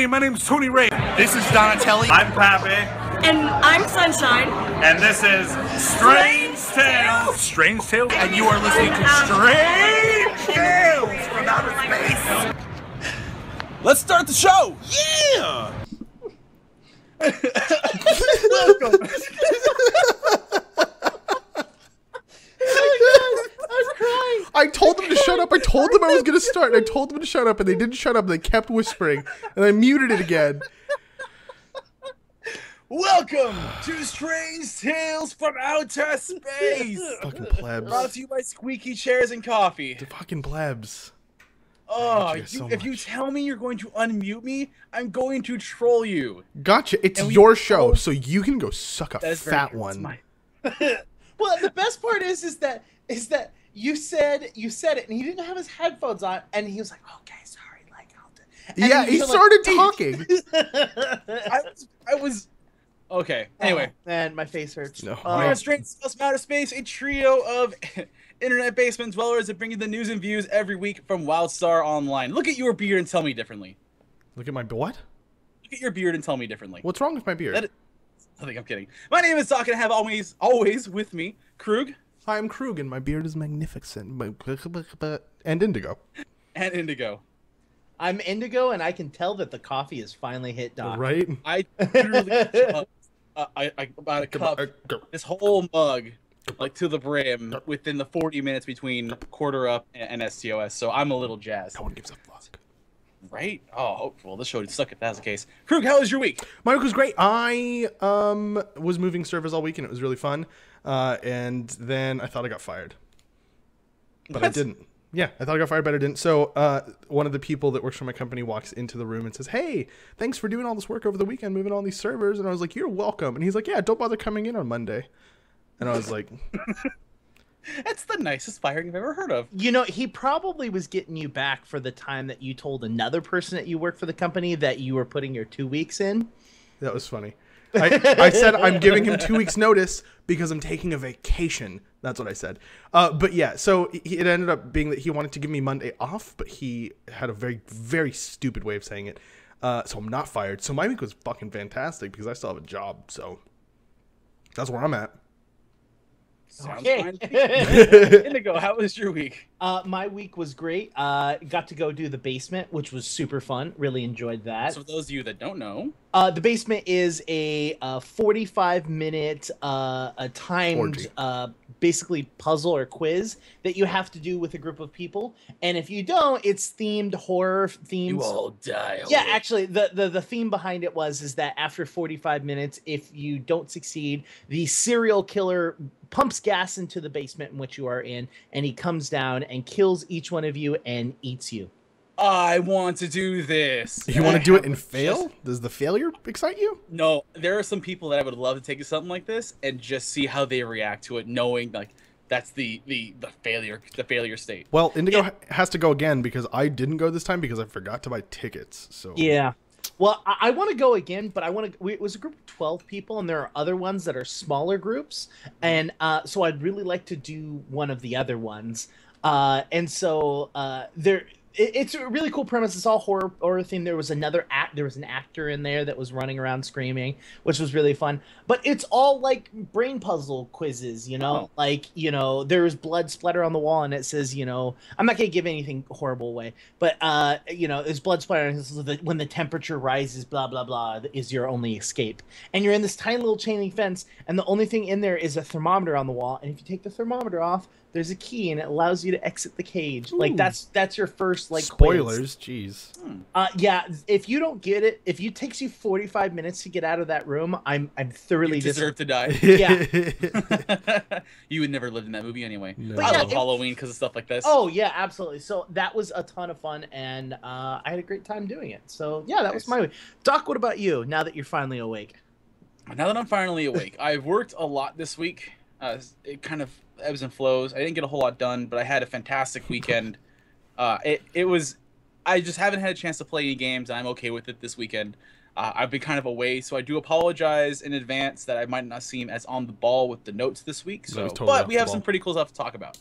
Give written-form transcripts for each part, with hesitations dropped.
Hey, my name's Tony Ray. This is Donatelli. I'm Pappy. And I'm Sunshine. And this is Strange Tales. Strange Tales? And you are listening to Strange Tales from Outer Space. Let's start the show! Yeah! Welcome! I told them to shut up. I told them I was going to start. And I told them to shut up, and they didn't shut up. And they kept whispering, and I muted it again. Welcome to Strange Tales from Outer Space. Fucking plebs. Brought to you by squeaky chairs and coffee. The fucking plebs. Oh, if you tell me you're going to unmute me, I'm going to troll you. Gotcha. It's your show, so you can go suck a fat one. Well, the best part is that you said it, and he didn't have his headphones on, and he was like, "Okay, sorry, like I'll do." And yeah, he started talking. I was okay. Anyway, man, my face hurts. No. Strange Tales from Outer Space, a trio of internet basement dwellers that bring you the news and views every week from WildStar Online. Look at your beard and tell me differently. Look at my what? Look at your beard and tell me differently. What's wrong with my beard? I think I'm kidding. My name is Doc, and I have always with me Krug. Hi, I'm Krug, and my beard is magnificent. And Indigo. And Indigo. I'm Indigo, and I can tell that the coffee has finally hit Doc. Right? I literally I bought a cup, this whole mug, like to the brim, within the 40 minutes between Quarter Up and STOS, so I'm a little jazzed. No one gives a fuck. Right? Oh, well, this show would suck if that's the case. Krug, how was your week? My week was great. I was moving servers all week, and it was really fun. And then I thought I got fired. But I didn't. Yeah, I thought I got fired, but I didn't. So one of the people that works for my company walks into the room and says, "Hey, thanks for doing all this work over the weekend, moving all these servers." And I was like, "You're welcome." And he's like, "Yeah, don't bother coming in on Monday." And I was like... That's the nicest firing I've ever heard of. You know, he probably was getting you back for the time that you told another person that you work for the company that you were putting your 2 weeks in. That was funny. I said I'm giving him 2 weeks notice because I'm taking a vacation. That's what I said. But yeah, so it ended up being that he wanted to give me Monday off, but he had a very, very stupid way of saying it. So I'm not fired. So my week was fucking fantastic because I still have a job. So that's where I'm at. Sounds fine. Indigo, how was your week? My week was great. Got to go do the basement, which was super fun. Really enjoyed that. So for those of you that don't know, the basement is a 45-minute timed basically puzzle or quiz that you have to do with a group of people. And if you don't, it's themed horror themes. you all die. Yeah, actually, the theme behind it is that after 45 minutes, if you don't succeed, the serial killer pumps gas into the basement in which you are in, and he comes down and kills each one of you and eats you. I want to do this. You want to do it and fail? Does the failure excite you? No, there are some people that I would love to take to something like this and just see how they react to it, knowing like that's the failure state. Well, Indigo has to go again because I didn't go this time because I forgot to buy tickets. So yeah. Well, I want to go again, but it was a group of 12 people, and there are other ones that are smaller groups, and so I'd really like to do one of the other ones, and so it's a really cool premise. It's all horror theme. There was an actor in there that was running around screaming, which was really fun. But it's all like brain puzzle quizzes, you know, like, you know, there's blood splatter on the wall and it says, you know, I'm not going to give anything horrible away, but, you know, there's blood splatter and it says when the temperature rises, blah, blah, blah, is your only escape. And you're in this tiny little chain link fence, and the only thing in there is a thermometer on the wall. And if you take the thermometer off, there's a key and it allows you to exit the cage. Ooh. Like that's your first like spoilers. Quiz. Jeez. Yeah. If you don't get it, if it takes you 45 minutes to get out of that room, I'm thoroughly you deserve to die. Yeah. You would never live in that movie anyway. No. I love Halloween because of stuff like this. Oh yeah, absolutely. So that was a ton of fun, and I had a great time doing it. So yeah, that was my week. Doc, what about you? Now that you're finally awake. Now that I'm finally awake, I've worked a lot this week. It kind of ebbs and flows. I didn't get a whole lot done, but I had a fantastic weekend. I just haven't had a chance to play any games, and I'm okay with it this weekend. I've been kind of away, so I do apologize in advance that I might not seem as on the ball with the notes this week. So, but we have some pretty cool stuff to talk about.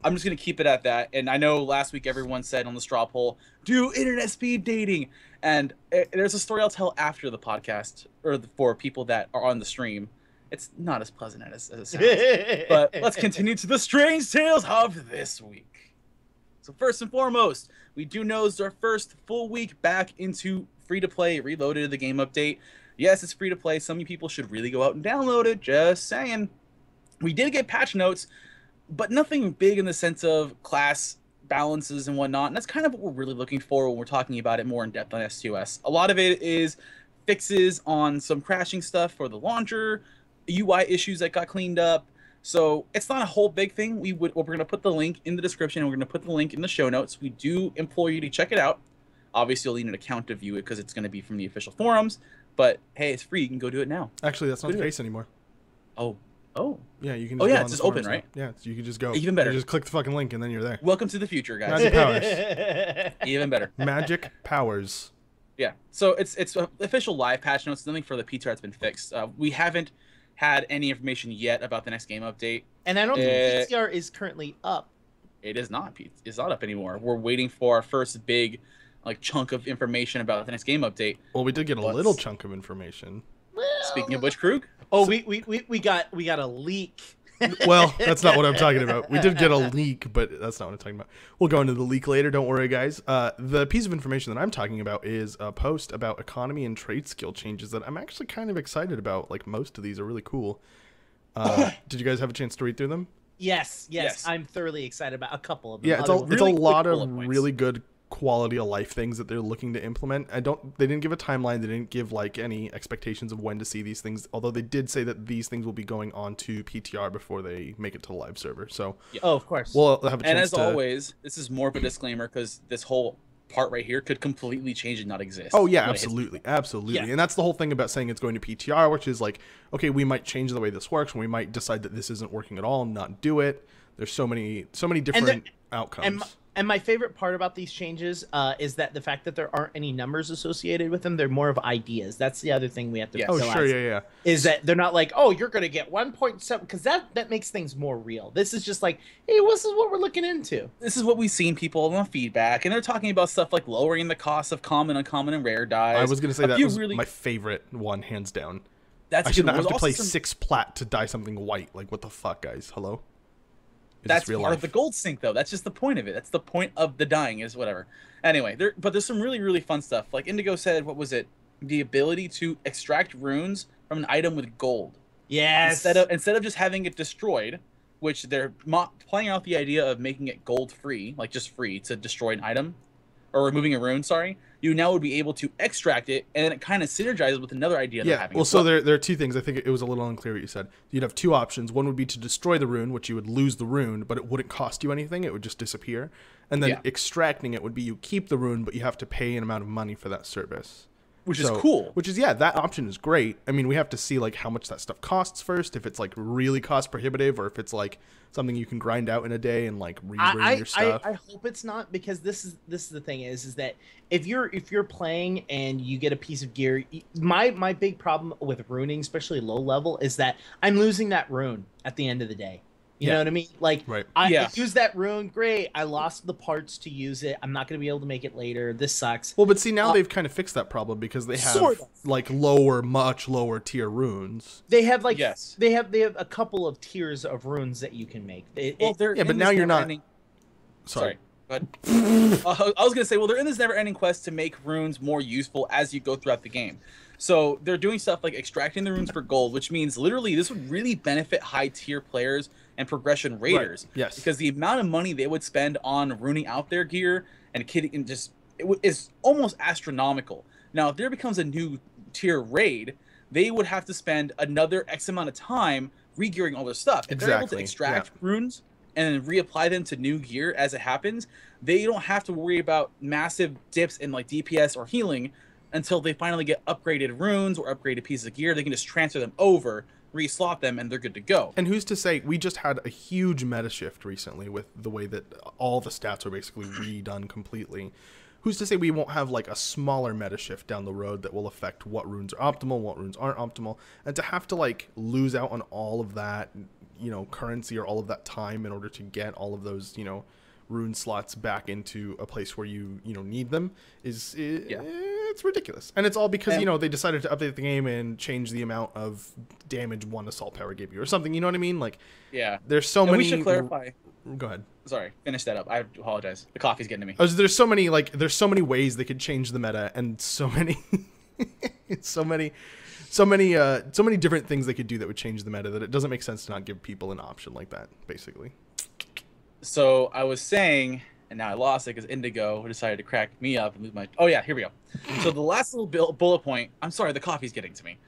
I'm just gonna keep it at that. And I know last week everyone said on the straw poll, do internet speed dating. And there's a story I'll tell after the podcast, or for people that are on the stream. It's not as pleasant as it sounds. But let's continue to the strange tales of this week. So first and foremost, we do know it's our first full week back into free-to-play, reloaded the game update. Yes, it's free-to-play. Some of you people should really go out and download it. Just saying. We did get patch notes, but nothing big in the sense of class balances and whatnot. And that's kind of what we're really looking for when we're talking about it more in depth on STOS. A lot of it is fixes on some crashing stuff for the launcher, UI issues that got cleaned up. So it's not a whole big thing. We're going to put the link in the description, and we're going to put the link in the show notes. We do implore you to check it out. Obviously, you'll need an account to view it because it's going to be from the official forums. But hey, it's free. You can go do it now. Actually, that's not the case anymore. Oh. Yeah, you can. Just yeah, it's just open, right? Yeah, so you can just go. Even better. You just click the fucking link and then you're there. Welcome to the future, guys. Magic powers. Even better. Magic powers. Yeah. So it's official live patch notes. Nothing for the PTR that's been fixed. We haven't had any information yet about the next game update. And I don't think PTR is currently up. It is not. It's not up anymore. We're waiting for our first big, chunk of information about the next game update. Well, we did get a little chunk of information. Well, Speaking of which, Krug. Oh, we got a leak. Well, that's not what I'm talking about. We did get a leak, but that's not what I'm talking about. We'll go into the leak later. Don't worry, guys. The piece of information that I'm talking about is a post about economy and trade skill changes that I'm actually kind of excited about. Like, most of these are really cool. Did you guys have a chance to read through them? Yes. I'm thoroughly excited about a couple of them. Yeah, it's a lot of really good quality of life things that they're looking to implement. They didn't give a timeline. They didn't give any expectations of when to see these things, although they did say that these things will be going on to PTR before they make it to the live server. So oh, of course, we'll have a chance. And as always, this is more of a disclaimer because this whole part right here could completely change and not exist. Oh yeah, absolutely. Yeah. And that's the whole thing about saying it's going to PTR, which is like, okay, we might change the way this works, and we might decide that this isn't working at all and not do it. There's so many different outcomes. And my favorite part about these changes is that the fact that there aren't any numbers associated with them, they're more of ideas. That's the other thing we have to Oh, sure, yeah. Is that they're not like, oh, you're going to get 1.7, because that makes things more real. This is just like, hey, this is what we're looking into. This is what we've seen people on feedback, and they're talking about stuff like lowering the cost of common, uncommon, and rare dies. I was going to say that was my favorite one, hands down. I should not have to play 6 plat to dye something white. Like, what the fuck, guys? Hello? That's part of the gold sync, though. That's just the point of it. That's the point of the dying, is whatever. Anyway, there's some really, really fun stuff. Like Indigo said, what was it? The ability to extract runes from an item with gold. Yes. Instead of just having it destroyed, which they're playing out the idea of making it gold free, like just free to destroy an item, or removing a rune. Sorry, you now would be able to extract it, and then it kind of synergizes with another idea. Yeah. Well, so there are two things. I think it was a little unclear what you said. You'd have two options. One would be to destroy the rune, which you would lose the rune, but it wouldn't cost you anything. It would just disappear. And then extracting it would be you keep the rune, but you have to pay an amount of money for that service. Which is cool. Which is, that option is great. I mean, we have to see like how much that stuff costs first, if it's like really cost prohibitive, or if it's like something you can grind out in a day and like re-rune your stuff. I hope it's not, because this is the thing is that if you're playing and you get a piece of gear, my big problem with runing, especially low level, is that I'm losing that rune at the end of the day. You know what I mean? Like, I use that rune, great. I lost the parts to use it. I'm not going to be able to make it later. This sucks. Well, but see, now they've kind of fixed that problem, because they have like much lower tier runes. They have like they have a couple of tiers of runes that you can make. But now you're not. Sorry. But I was going to say, well, they're in this never-ending quest to make runes more useful as you go throughout the game. So they're doing stuff like extracting the runes for gold, which means literally this would really benefit high-tier players and progression raiders. Right. Yes. Because the amount of money they would spend on runing out their gear and kitting and is almost astronomical. Now, if there becomes a new tier raid, they would have to spend another X amount of time re-gearing all their stuff. If they're able to extract runes and reapply them to new gear as it happens, they don't have to worry about massive dips in like DPS or healing until they finally get upgraded runes or upgraded pieces of gear. They can just transfer them over, re-slot them, and they're good to go. And who's to say, we just had a huge meta shift recently with the way that all the stats are basically redone completely. Who's to say we won't have like a smaller meta shift down the road that will affect what runes are optimal, what runes aren't optimal, and to have to like lose out on all of that, currency or all of that time in order to get all of those, rune slots back into a place where you need them it's ridiculous. And it's all because they decided to update the game and change the amount of damage one assault power gave you or something, you know what I mean? Like, yeah, there's so many. We should clarify. Go ahead. Sorry, finish that up. I apologize. The coffee's getting to me. There's so many ways they could change the meta, and so many so many different things they could do that would change the meta that it doesn't make sense to not give people an option like that, basically. So I was saying, and now I lost it because Indigo decided to crack me up and lose my... Oh yeah, here we go. So the last little bullet point... I'm sorry, the coffee's getting to me.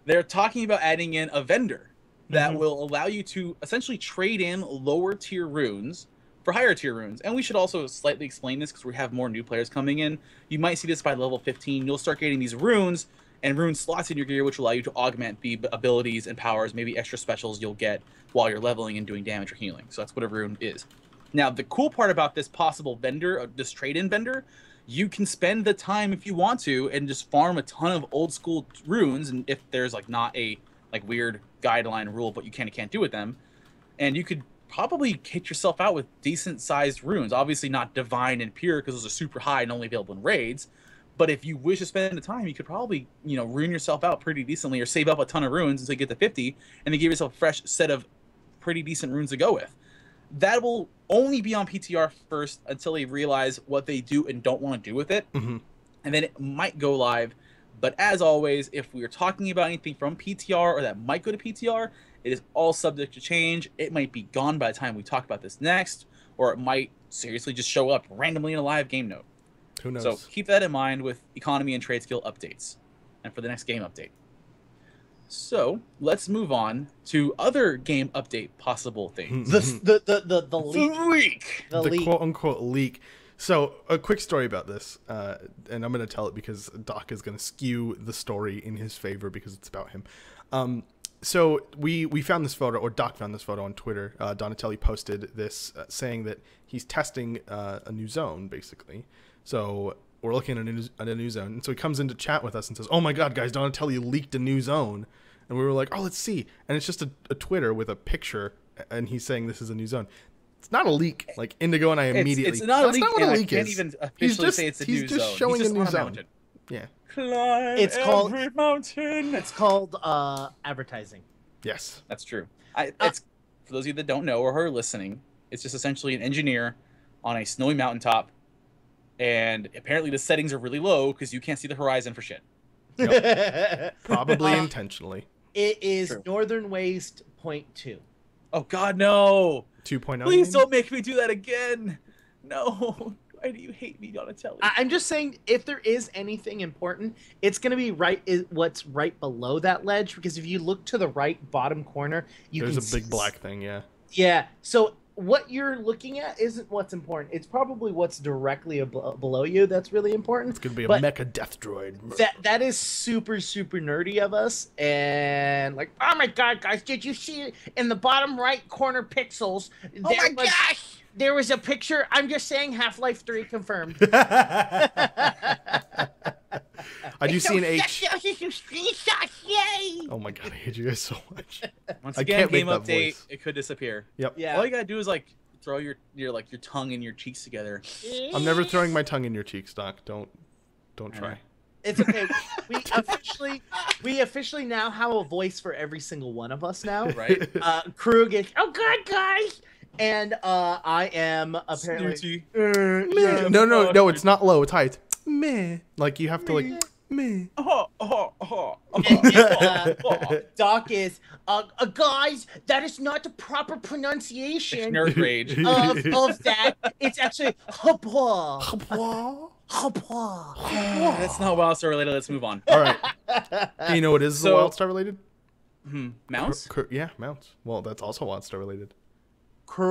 They're talking about adding in a vendor that will allow you to essentially trade in lower tier runes for higher tier runes. And we should also slightly explain this because we have more new players coming in. You might see this by level 15. You'll start getting these runes and rune slots in your gear, which will allow you to augment the abilities and powers, maybe extra specials you'll get while you're leveling and doing damage or healing. So that's what a rune is. Now, the cool part about this possible vendor, this trade-in vendor, you can spend the time if you want to and just farm a ton of old school runes. And if there's like not a weird guideline rule, but you can and can't do with them, and you could probably hit yourself out with decent sized runes. Obviously not divine and pure because those are super high and only available in raids. But if you wish to spend the time, you could probably, rune yourself out pretty decently or save up a ton of runes until you get to 50 and then give yourself a fresh set of pretty decent runes to go with. That will only be on PTR first until they realize what they do and don't want to do with it. And then it might go live. But as always, if we are talking about anything from PTR or that might go to PTR, it is all subject to change. It might be gone by the time we talk about this next, or it might seriously just show up randomly in a live game note. Who knows? So keep that in mind with economy and trade skill updates and for the next game update. So let's move on to other game update possible things. The leak. The quote unquote leak. So a quick story about this, and I'm going to tell it because Doc is going to skew the story in his favor because it's about him. So we found this photo, or Doc found this photo on Twitter. Donatelli posted this saying that he's testing a new zone, basically. So we're looking at a new zone. And so he comes in to chat with us and says, "Oh my God, guys, Donatelli leaked a new zone." And we were like, "Oh, let's see." And it's just a Twitter with a picture, and he's saying this is a new zone. It's not a leak. Like Indigo and I immediately. It's not a leak. Not what a leak I can't is. even officially say it's a new zone. He's just showing a new zone. Mountain. Yeah. Climb It's called every mountain. It's called advertising. Yes. That's true. It's for those of you that don't know or who are listening. It's just essentially an engineer on a snowy mountaintop, and apparently the settings are really low because you can't see the horizon for shit. Yep. Probably intentionally. It is True. Northern Waste .2. Oh God, no! 2.0. Please don't make me do that again. No. Why do you hate me, Donatelli? I'm just saying, if there is anything important, it's going to be what's right below that ledge, because if you look to the right bottom corner, There's a big black thing, yeah. Yeah, so what you're looking at isn't what's important. It's probably what's directly below you that's really important. It's going to be a mecha death droid. That is super, super nerdy of us. And like, oh my God, guys, did you see it in the bottom right corner pixels? Oh my gosh! There was a picture. I'm just saying Half-Life 3 confirmed. I do see an H. Yay! Oh my God, I hate you guys so much. Once I again, can't game make that update, voice. it could disappear. Yep. Yeah. All you gotta do is like throw your tongue and your cheeks together. I'm never throwing my tongue in your cheeks, Doc. Don't try. It's okay. We officially now have a voice for every single one of us now. Right? Krug is, oh God, guys! And I am apparently... Snooty. No, it's not low, it's high. It's meh. Like, you have to, like, meh. Doc is, guys, that is not the proper pronunciation Nerd rage. of that. It's actually hapa. That's not Wildstar related. Let's move on. All right. You know what is So- Wildstar related? Mounts? Yeah, mounts. Well, that's also Wildstar related.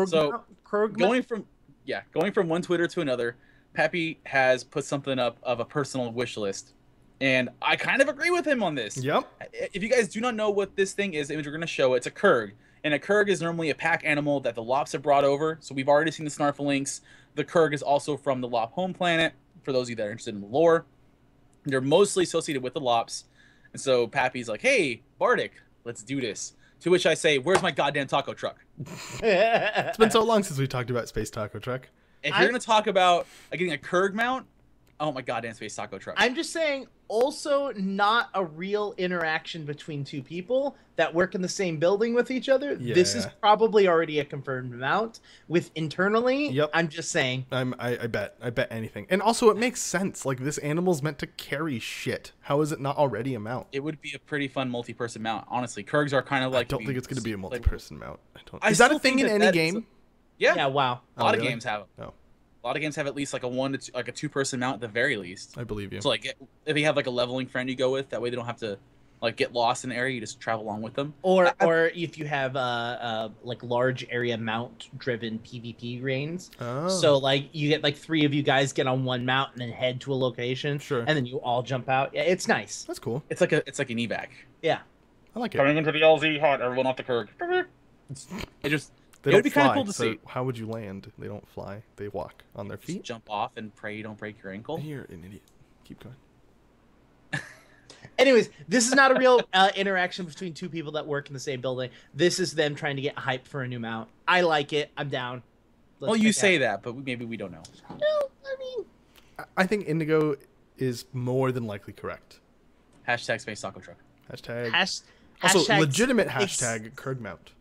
So going from one Twitter to another, Pappy has put something up of a personal wish list, and I kind of agree with him on this. Yep. If you guys do not know what this thing is, image we're going to show, it's a Kurg, and a Kurg is normally a pack animal that the Lops have brought over. So we've already seen the Snarflinks. The Kurg is also from the Lop home planet. For those of you that are interested in the lore, they're mostly associated with the Lops, and so Pappy's like, "Hey, Bardic, let's do this." To which I say, where's my goddamn taco truck? It's been so long since we talked about Space Taco Truck. If you're going to talk about getting a Kirk Mount, I want my goddamn Space Taco truck. I'm just saying, also not a real interaction between two people that work in the same building with each other. Yeah. This is probably already a confirmed mount with internally. Yep. I'm just saying. I bet anything. And also, it makes sense. Like, this animal's meant to carry shit. How is it not already a mount? It would be a pretty fun multi-person mount. Honestly, Kirks are kind of like. I don't think it's going to be a multi-person mount. I Is that a still thing think in that any that's game? Yeah. Yeah, wow. A lot of really? games have them. No. A lot of games have at least like a a two-person mount at the very least. I believe you. So like, if you have like a leveling friend you go with, that way they don't have to like get lost in an area. You just travel along with them. Or if you have like large area mount driven PvP reigns. Oh. So like you get like 3 of you guys get on one mount and then head to a location. Sure. And then you all jump out. Yeah, it's nice. That's cool. It's like an evac. Yeah. I like it. Coming into the LZ hot, everyone off the Kirk. It just They it don't would be kind of fly, cool to so see. how would you land? They don't fly. They walk on their Just feet. jump off and pray you don't break your ankle. You're an idiot. Keep going. Anyways, this is not a real interaction between two people that work in the same building. This is them trying to get hype for a new mount. I like it. I'm down. Let's Well, you check say out. that, but maybe we don't know. No, I mean, I think Indigo is more than likely correct. Hashtag Space Taco Truck. Hashtag. also, Also, legitimate hashtag Kirk Mount.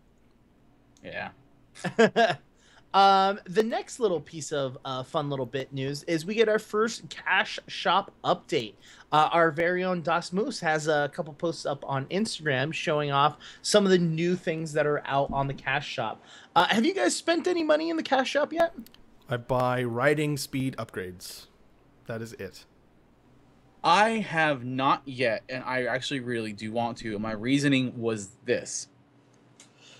Yeah. The next little piece of fun little bit news is we get our first cash shop update. Our very own Das Moose has a couple posts up on Instagram showing off some of the new things that are out on the cash shop. Have you guys spent any money in the cash shop yet? I buy riding speed upgrades. That is it. I have not yet, and I actually really do want to. My reasoning was this: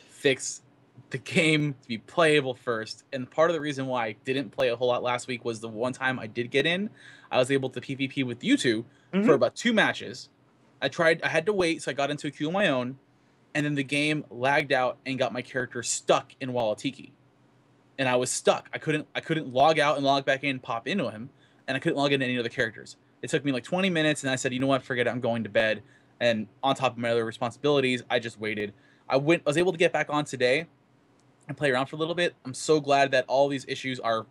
fix the game to be playable first. And part of the reason why I didn't play a whole lot last week was the one time I did get in, I was able to PvP with you two for about 2 matches. I had to wait, so I got into a queue of my own, and then the game lagged out and got my character stuck in Walatiki. And I was stuck. I couldn't log out and log back in, pop into him, and I couldn't log into any other characters. It took me like 20 minutes, and I said, you know what, forget it, I'm going to bed. And on top of my other responsibilities, I just waited. I was able to get back on today and play around for a little bit. I'm so glad that all these issues are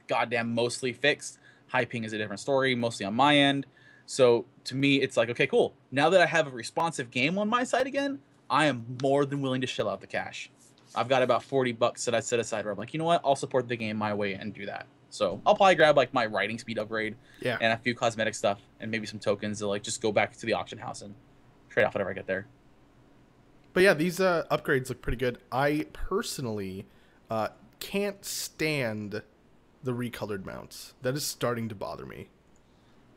goddamn mostly fixed. High ping is a different story, mostly on my end. So to me, it's like, okay, cool. Now that I have a responsive game on my side again, I am more than willing to shell out the cash. I've got about $40 that I set aside where I'm like, you know what, I'll support the game my way and do that. So I'll probably grab like my riding speed upgrade Yeah. and a few cosmetic stuff and maybe some tokens to like just go back to the auction house and trade off whatever I get there. But yeah, these upgrades look pretty good. I personally can't stand the recolored mounts. That is starting to bother me.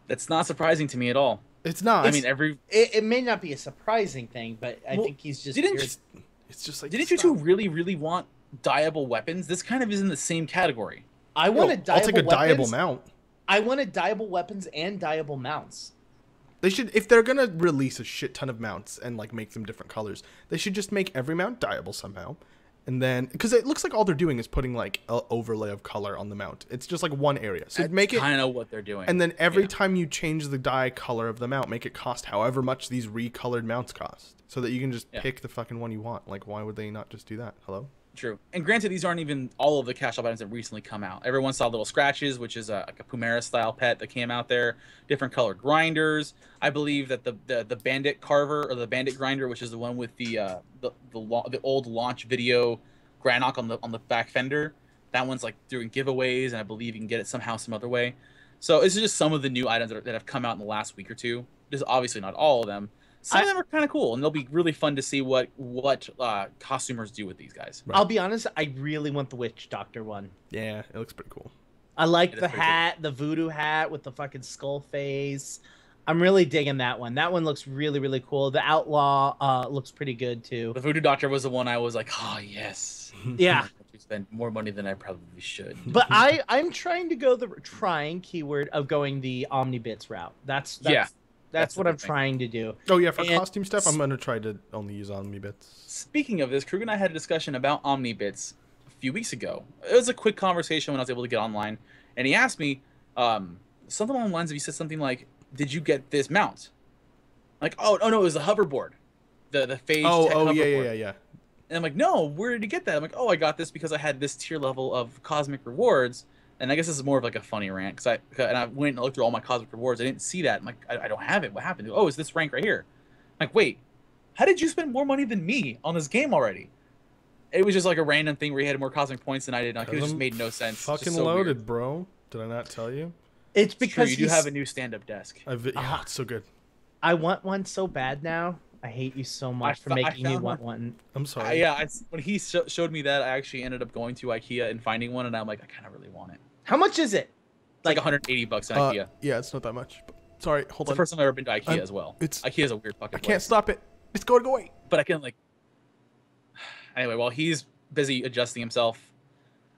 That's not surprising to me at all. It's not. I mean, It may not be a surprising thing, but I think he's just... It's just like. Didn't you two really, really want dyeable weapons? This kind of is in the same category. I wanted dyeable I'll take a dyeable weapons. mount. I wanted dyeable weapons and dyeable mounts. They should, if they're gonna release a shit ton of mounts and like make them different colors, they should just make every mount dyeable somehow. And then, because it looks like all they're doing is putting like an overlay of color on the mount. It's just like one area. So That's make it kind of what they're doing. And then every time you change the dye color of the mount, make it cost however much these recolored mounts cost, so that you can just pick the fucking one you want. Like, why would they not just do that? Hello? True. And granted, these aren't even all of the cash shop items that recently come out. Everyone saw little scratches, which is like a Pumera style pet that came out there. Different color grinders. I believe that the bandit carver or the bandit grinder, which is the one with the old launch video Granok on the back fender, that one's like doing giveaways, and I believe you can get it somehow some other way. So this is just some of the new items that have come out in the last week or two. There's obviously not all of them. Some of them are kind of cool, and they'll be really fun to see what costumers do with these guys. Right. I'll be honest, I really want the Witch Doctor one. Yeah, it looks pretty cool. I like the hat, the voodoo hat with the fucking skull face. I'm really digging that one. That one looks really, really cool. The Outlaw looks pretty good too. The Voodoo Doctor was the one I was like, oh yes. Yeah. I spend more money than I probably should. But I'm trying to go the keyword of going the Omnibits route. That's what I'm trying to do. Oh yeah, for costume stuff, I'm gonna try to only use Omnibits. Speaking of this, Krug and I had a discussion about Omnibits a few weeks ago. It was a quick conversation when I was able to get online, and he asked me something along the lines of, he said something like, "Did you get this mount?" Like, oh no, it was a hoverboard. the Phage Oh, tech oh, yeah, hoverboard. yeah. And I'm like, no, where did you get that? I'm like, oh, I got this because I had this tier level of cosmic rewards. And I guess this is more of like a funny rant because I went and looked through all my cosmic rewards. I didn't see that. I'm like, I don't have it. What happened? Oh, it's this rank right here. I'm like, wait, how did you spend more money than me on this game already? It was just like a random thing where he had more cosmic points than I did. Like, it just made no sense. Fucking so loaded, weird. bro. Did I not tell you? It's Because because you do have a new stand-up desk. Yeah, it's so good. I want one so bad now. I hate you so much for making me want one. I'm sorry. When he showed me that, I actually ended up going to IKEA and finding one, and I'm like, I kind of really want it. How much is it? Like $180 at IKEA. Yeah, it's not that much. But, sorry, hold It's on. the first time I've ever been to IKEA as well. IKEA's a weird fucking I place. can't stop it. It's going to go away. But I can like. Anyway, while he's busy adjusting himself,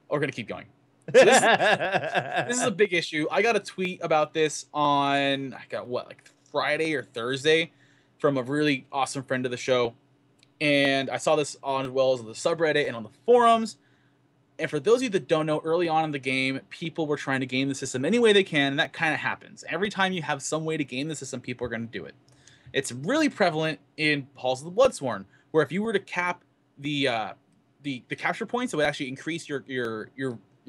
we're gonna keep going. So this is a big issue. I got a tweet about this on like Friday or Thursday from a really awesome friend of the show, and I saw this on as well as the subreddit and on the forums. And for those of you that don't know, early on in the game, people were trying to game the system any way they can, and that kind of happens. Every time you have some way to game the system, people are going to do it. It's really prevalent in Halls of the Bloodsworn, where if you were to cap the capture points, it would actually increase your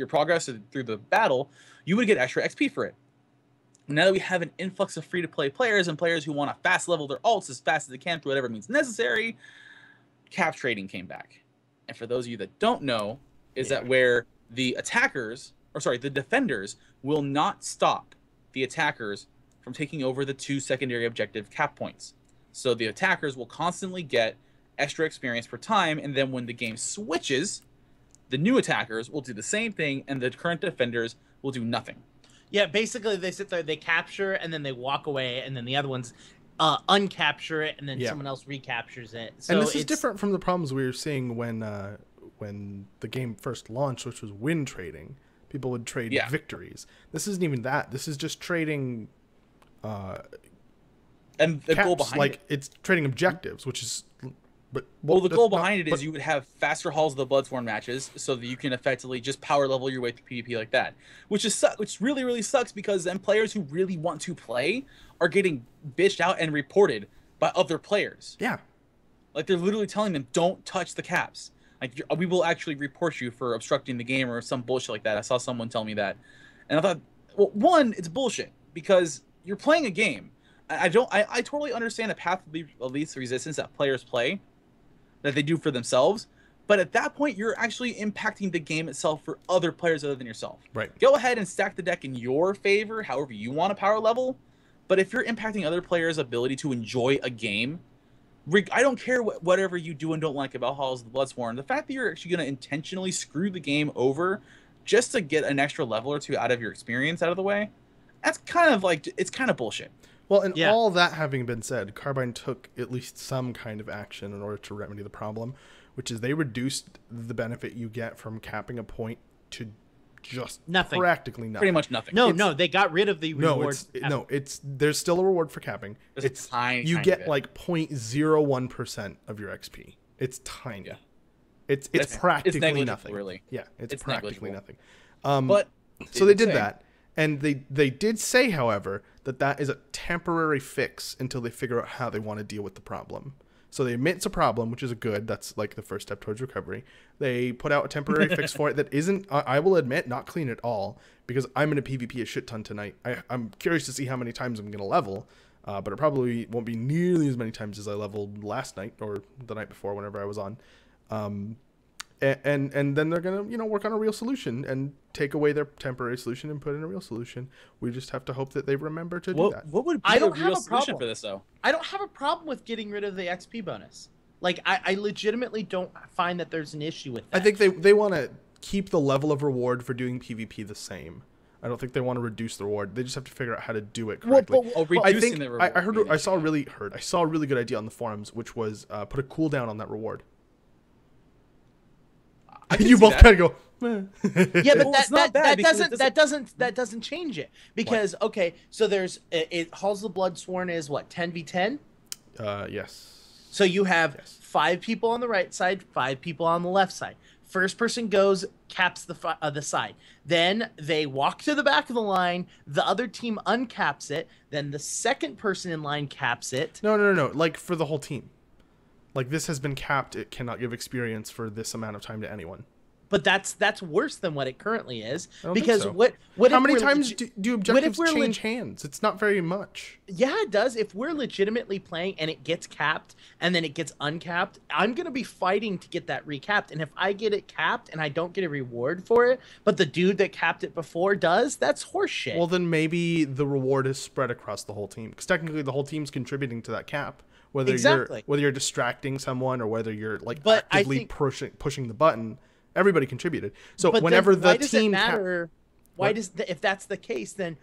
progress through the battle. You would get extra XP for it. Now that we have an influx of free-to-play players and players who want to fast level their alts as fast as they can through whatever means necessary, CAF Trading came back. And for those of you that don't know, is that where the defenders will not stop the attackers from taking over the 2 secondary objective cap points. So the attackers will constantly get extra experience per time, and then when the game switches, the new attackers will do the same thing, and the current defenders will do nothing. Yeah, basically they sit there, they capture, and then they walk away, and then the other ones uncapture it, and then someone else recaptures it. So and this is different from the problems we were seeing when the game first launched, which was win trading. People would trade victories. This isn't even that. This is just trading. And the caps, goal behind like it's trading objectives, which is. But well, the goal behind it is you would have faster Halls of the Bloodsworn matches, so that you can effectively just power level your way through PvP like that, which really really sucks because then players who really want to play are getting bitched out and reported by other players. Yeah, like they're literally telling them, "Don't touch the caps. Like we will actually report you for obstructing the game or some bullshit like that." I saw someone tell me that, and I thought, well, one, it's bullshit because you're playing a game. I totally understand the path of least resistance that players play, that they do for themselves, but at that point you're actually impacting the game itself for other players other than yourself. Right. Go ahead and stack the deck in your favor however you want to power level, but if you're impacting other players' ability to enjoy a game, I don't care whatever you do and don't like about Halls of the Bloodsworn, the fact that you're actually going to intentionally screw the game over just to get an extra level or two out of your experience out of the way, that's kind of like, it's kind of bullshit. Well, and all that having been said, Carbine took at least some kind of action in order to remedy the problem, which is they reduced the benefit you get from capping a point to just nothing. Practically nothing. Pretty much nothing. No, they got rid of the reward. There's still a reward for capping. You get like 0.01% of your XP. It's tiny. Yeah. It's practically nothing. Really. Yeah, it's practically nothing. But so they did that. And they did say, however, that is a temporary fix until they figure out how they want to deal with the problem. So they admit it's a problem, which is a good. That's like the first step towards recovery. They put out a temporary fix for it that isn't, I will admit, not clean at all, because I'm going to PvP a shit ton tonight. I'm curious to see how many times I'm going to level, but it probably won't be nearly as many times as I leveled last night or the night before whenever I was on. And then they're gonna work on a real solution and take away their temporary solution and put in a real solution. We just have to hope that they remember to do that. What would be a real solution for this though? I don't have a problem with getting rid of the XP bonus. Like I legitimately don't find that there's an issue with that. I think they want to keep the level of reward for doing PvP the same. I don't think they want to reduce the reward. They just have to figure out how to do it correctly. I saw a really good idea on the forums, which was put a cooldown on that reward. You both kind of go. Yeah, but that doesn't change it because so there's Halls of the Bloodsworn is what 10v10. Yes. So you have 5 people on the right side, 5 people on the left side. First person goes, caps the side. Then they walk to the back of the line. The other team uncaps it. Then the second person in line caps it. No. Like for the whole team. Like, this has been capped. It cannot give experience for this amount of time to anyone. But that's worse than what it currently is. I don't Because think so. what How if many we're times do objectives we're change hands? It's not very much. Yeah, it does. If we're legitimately playing and it gets capped and then it gets uncapped, I'm going to be fighting to get that recapped. And if I get it capped and I don't get a reward for it, but the dude that capped it before does, that's horseshit. Well, then maybe the reward is spread across the whole team. Because technically the whole team's contributing to that cap. Whether you're distracting someone or whether you're like actively pushing the button, everybody contributed. So but whenever then why the does team it matter? If that's the case, then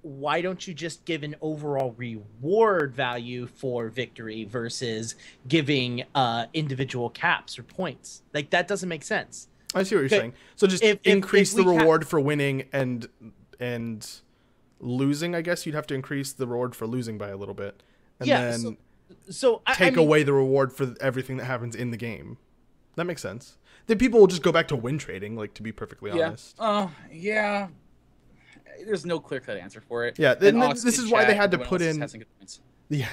why don't you just give an overall reward value for victory versus giving individual caps or points? Like, that doesn't make sense. I see what you're saying. So just increase the reward for winning and losing. I guess you'd have to increase the reward for losing by a little bit, and then take away the reward for everything that happens in the game. That makes sense. Then people will just go back to win trading, like, to be perfectly honest. Yeah. There's no clear-cut answer for it. Yeah, this is why they had to put in... Yeah.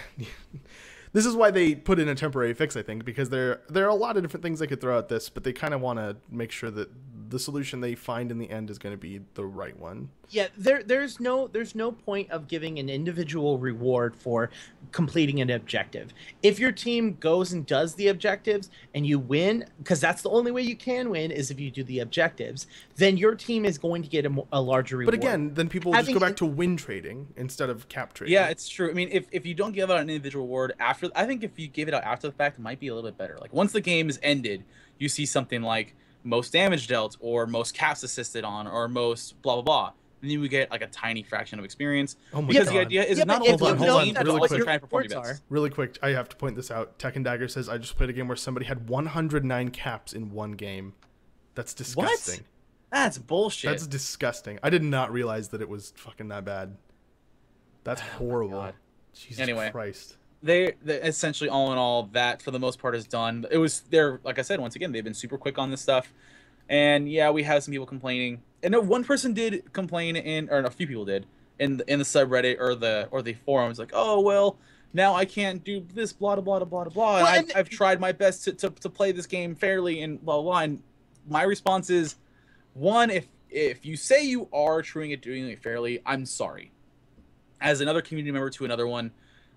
This is why they put in a temporary fix, I think, because there are a lot of different things they could throw at this, but they kind of want to make sure that the solution they find in the end is going to be the right one. Yeah, there's no point of giving an individual reward for completing an objective. If your team goes and does the objectives and you win, because that's the only way you can win is if you do the objectives, then your team is going to get a larger reward. But again, then people will just go back to win trading instead of cap trading. Yeah, it's true. I mean, if you don't give out an individual reward after, I think if you give it out after the fact, it might be a little bit better. Like, once the game is ended, you see something like most damage dealt or most caps assisted on or most blah blah blah. And then we get like a tiny fraction of experience. Oh my because God. the idea is not hold on, really quick. Really quick, I have to point this out. Tech and Dagger says I just played a game where somebody had 109 caps in one game. That's disgusting. What? That's bullshit. That's disgusting. I did not realize that it was fucking that bad. That's horrible. God. Jesus anyway, Christ. They essentially, all in all, that for the most part is done. Like I said, once again, they've been super quick on this stuff. And yeah, we have some people complaining. And no, one person did complain or a few people did in the subreddit or the forums, like, oh well, now I can't do this, blah blah blah blah blah. Well, and I've tried my best to play this game fairly and blah blah. And my response is, one, if you say you are doing it fairly, I'm sorry. As another community member to another one,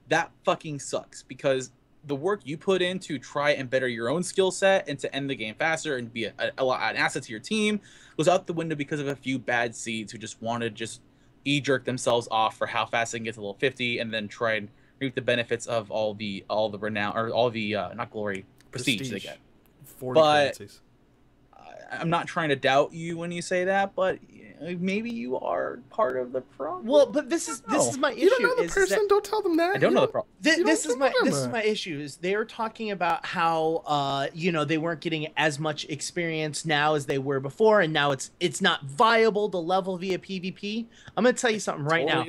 that fucking sucks, because the work you put in to try and better your own skill set and to end the game faster and be an asset to your team was out the window because of a few bad seeds who just wanted to jerk themselves off for how fast they can get to level 50 and then try and reap the benefits of all the renown, or all the not glory, prestige they get. 40 currencies. I'm not trying to doubt you when you say that, but maybe you are part of the problem. Well, but this is my issue. You don't know the person. Don't tell them that. I don't know the problem. This is my issue. Is they are talking about how they weren't getting as much experience now as they were before, and now it's not viable to level via PvP. I'm gonna tell you something right now.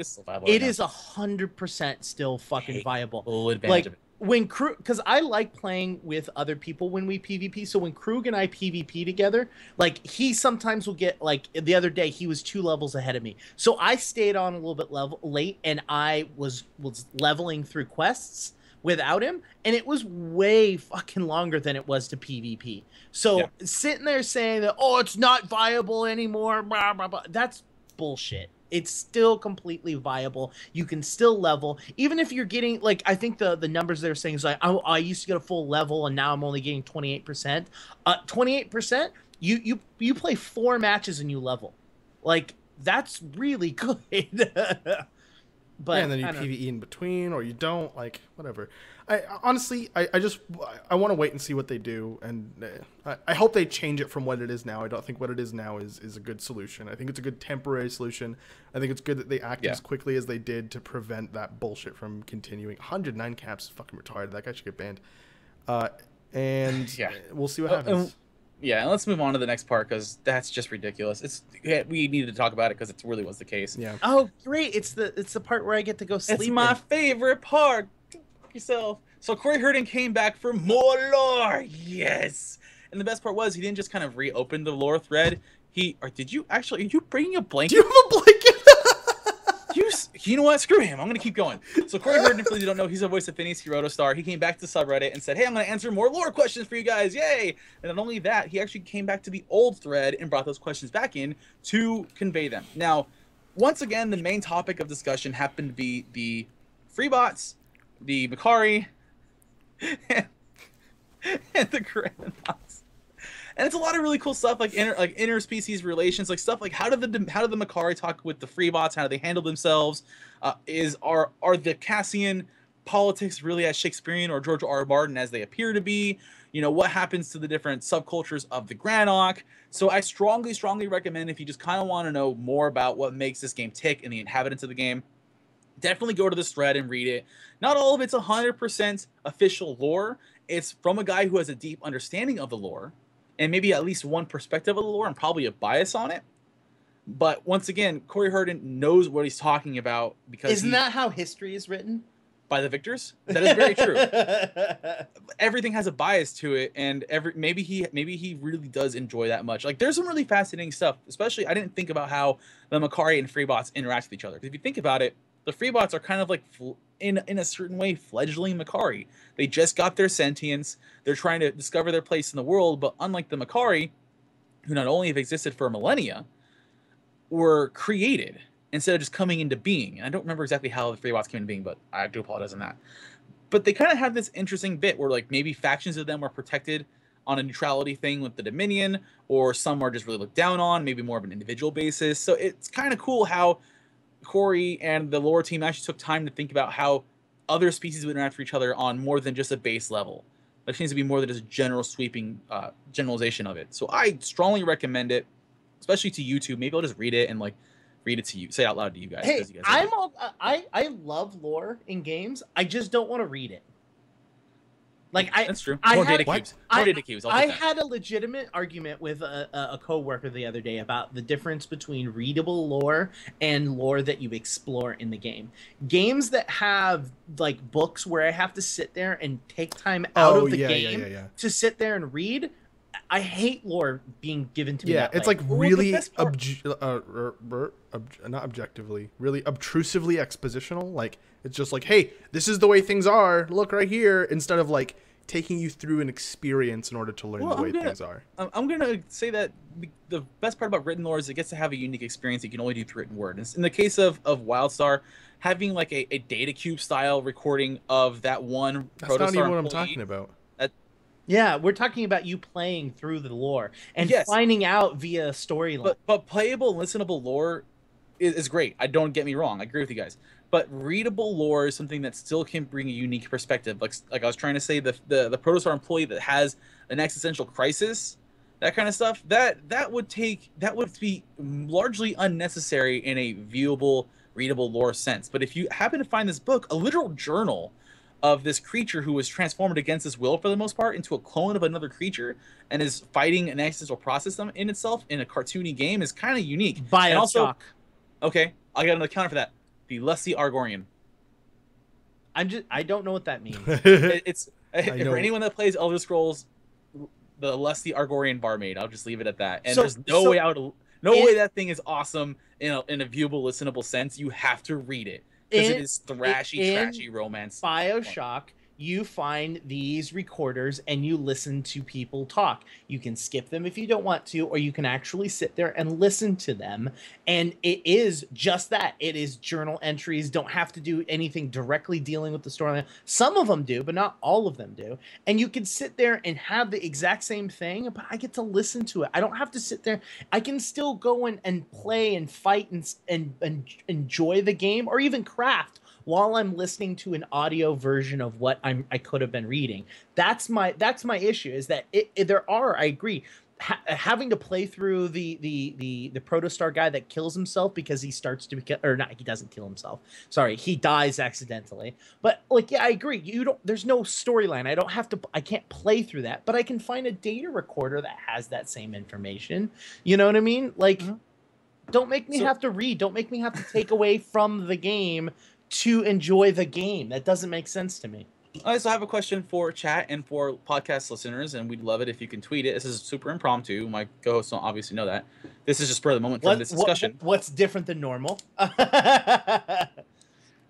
It is 100% still fucking viable. Full advantage of it. When Krug, because I like playing with other people when we PvP. So when Krug and I PvP together, like, he sometimes will get, like, the other day he was 2 levels ahead of me. So I stayed on a little bit late, and I was leveling through quests without him, and it was way fucking longer than it was to PvP. So sitting there saying that, oh, it's not viable anymore, blah blah blah, that's bullshit. It's still completely viable. You can still level, even if you're getting, like, I think the numbers they're saying is like, I used to get a full level and now I'm only getting 28%. 28%, you play 4 matches and you level. Like, that's really good. But and then you PvE in between, or you don't, like, whatever. Honestly, I want to wait and see what they do, and I hope they change it from what it is now. I don't think what it is now is a good solution. I think it's a good temporary solution. I think it's good that they act as quickly as they did to prevent that bullshit from continuing. 109 caps is fucking retarded. That guy should get banned. And we'll see what happens. Yeah, and let's move on to the next part, because that's just ridiculous. We needed to talk about it because it really was the case. Yeah. Oh, great! It's the part where I get to go sleep. It's my favorite part. Yourself. So Corey Hurden came back for more lore. Yes. And the best part was he didn't just kind of reopen the lore thread. Are you bringing a blanket? Do you have a blanket? You know what? Screw him. I'm gonna keep going. So Corey Herden, for those who don't know, he's a voice of Phineas. He wrote a star. He came back to subreddit and said, "Hey, I'm gonna answer more lore questions for you guys. Yay!" And not only that, he actually came back to the old thread and brought those questions back in to convey them. Now, once again, the main topic of discussion happened to be the free bots, the Macari, and the Grandmas. And it's a lot of really cool stuff, like interspecies relations, like stuff like how do the Macari talk with the free bots? How do they handle themselves? Are the Cassian politics really as Shakespearean or George R. R. Martin as they appear to be? You know, what happens to the different subcultures of the Granok? So I strongly recommend, if you just kind of want to know more about what makes this game tick and the inhabitants of the game, definitely go to this thread and read it. Not all of it's 100% official lore. It's from a guy who has a deep understanding of the lore, and maybe at least one perspective of the lore and probably a bias on it. But once again, Corey Herden knows what he's talking about because Isn't that how history is written? By the victors? That is very true. Everything has a bias to it, and maybe he really does enjoy that much. Like, there's some really fascinating stuff, especially I didn't think about how the Macari and Freebots interact with each other. If you think about it, the Freebots are kind of like, in a certain way, fledgling Macari. They just got their sentience. They're trying to discover their place in the world, but unlike the Macari, who not only have existed for millennia, were created instead of just coming into being. And I don't remember exactly how the Freebots came into being, but I do apologize on that. But they kind of have this interesting bit where, like, maybe factions of them are protected on a neutrality thing with the Dominion, or some are just really looked down on, maybe more of an individual basis. So it's kind of cool how Corey and the lore team actually took time to think about how other species would interact with each other on more than just a base level. That seems to be more than just a general sweeping generalization of it. So I strongly recommend it, especially to YouTube. Maybe I'll just read it and read it to you, say it out loud to you guys. Hey, You guys I love lore in games. I just don't want to read it. That's true. I More had- data cubes. More data cubes. I had a legitimate argument with a coworker the other day about the difference between readable lore and lore that you explore in the game. Games that have like books where I have to sit there and take time out of the game to sit there and read. I hate lore being given to me. Yeah, that it's way. like really not objectively, really obtrusively expositional. Like, it's just like, hey, this is the way things are. Look right here, instead of like taking you through an experience in order to learn the way things are. I'm gonna say that the best part about written lore is it gets to have a unique experience that you can only do through written word. In the case of WildStar, having like a data cube style recording of that one That's not even what I'm talking about. Yeah, we're talking about you playing through the lore and Yes. finding out via storyline. But playable, listenable lore is great. Don't get me wrong. I agree with you guys. But readable lore is something that still can bring a unique perspective. Like I was trying to say, the Protostar employee that has an existential crisis, that kind of stuff, that would be largely unnecessary in a viewable, readable lore sense. But if you happen to find this book, a literal journal of this creature who was transformed against his will for the most part into a clone of another creature and is fighting an existential process in itself in a cartoony game, is kind of unique. Bioshock. And also, okay, I got another counter for that. The Lusty Argorian. I don't know what that means. It's for anyone that plays Elder Scrolls, the Lusty Argorian barmaid. I'll just leave it at that. And there's no way that thing is awesome in a viewable, listenable sense. You have to read it. Because it is trashy romance. Bioshock, you find these recorders and you listen to people talk. You can skip them if you don't want to, or you can actually sit there and listen to them. And it is just that. It is journal entries, don't have to do anything directly dealing with the storyline. Some of them do, but not all of them do. And you can sit there and have the exact same thing, but I get to listen to it. I don't have to sit there. I can still go and play and fight and enjoy the game, or even craft while I'm listening to an audio version of what I could have been reading. That's my issue, is that there are, I agree, having to play through the Protostar guy that kills himself because he starts to become, or not, he doesn't kill himself. Sorry, he dies accidentally. But like, yeah, I agree. There's no storyline. I can't play through that, but I can find a data recorder that has that same information. You know what I mean? Like, don't make me have to read. Don't make me have to take away from the game to enjoy the game. That doesn't make sense to me. I also have a question for chat and for podcast listeners, and we'd love it if you can tweet it. This is super impromptu. My co-hosts don't obviously know that. This is just spur of the moment from this discussion. What's different than normal?